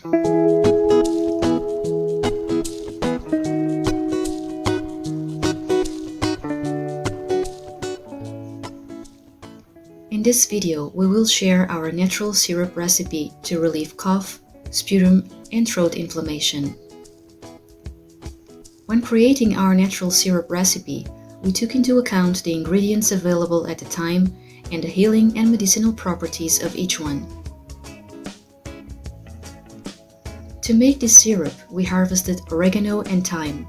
In this video, we will share our natural syrup recipe to relieve cough, sputum, and throat inflammation. When creating our natural syrup recipe, we took into account the ingredients available at the time and the healing and medicinal properties of each one. To make this syrup, we harvested oregano and thyme.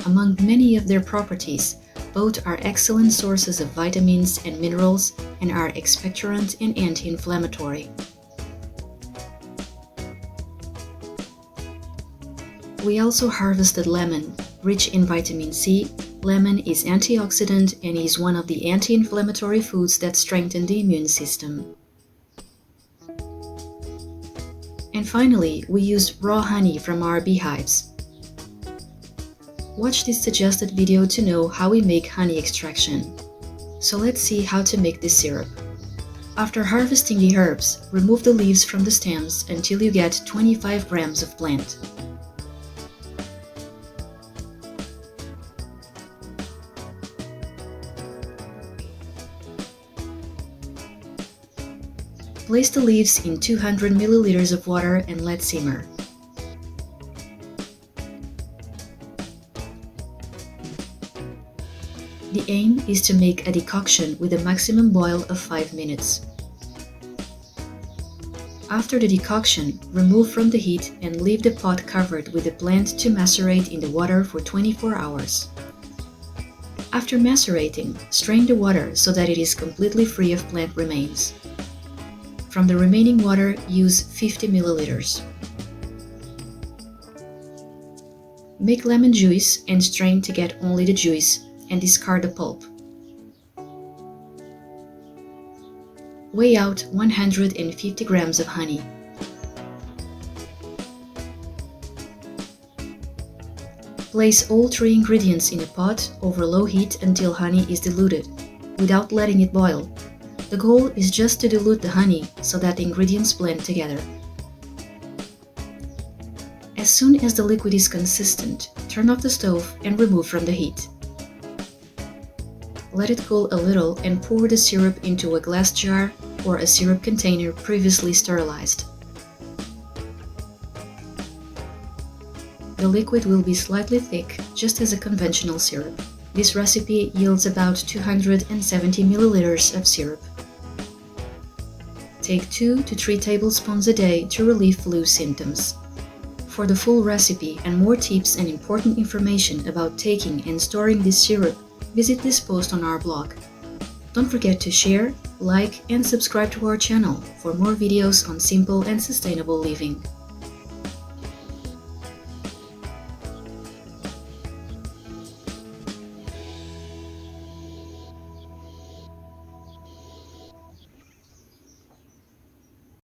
Among many of their properties, both are excellent sources of vitamins and minerals and are expectorant and anti-inflammatory. We also harvested lemon. Rich in vitamin C, lemon is antioxidant and is one of the anti-inflammatory foods that strengthen the immune system. And finally, we used raw honey from our beehives. Watch this suggested video to know how we make honey extraction. So let's see how to make this syrup. After harvesting the herbs, remove the leaves from the stems until you get 25 grams of plant. Place the leaves in 200 milliliters of water and let simmer. The aim is to make a decoction with a maximum boil of 5 minutes. After the decoction, remove from the heat and leave the pot covered with the plant to macerate in the water for 24 hours. After macerating, strain the water so that it is completely free of plant remains. From the remaining water, use 50 milliliters. Make lemon juice and strain to get only the juice and discard the pulp. Weigh out 150 grams of honey. Place all 3 ingredients in a pot over low heat until honey is diluted, without letting it boil. The goal is just to dilute the honey so that the ingredients blend together. As soon as the liquid is consistent, turn off the stove and remove from the heat. Let it cool a little and pour the syrup into a glass jar or a syrup container previously sterilized. The liquid will be slightly thick, just as a conventional syrup. This recipe yields about 270 milliliters of syrup. Take 2 to 3 tablespoons a day to relieve flu symptoms. For the full recipe and more tips and important information about taking and storing this syrup, visit this post on our blog. Don't forget to share, like, and subscribe to our channel for more videos on simple and sustainable living.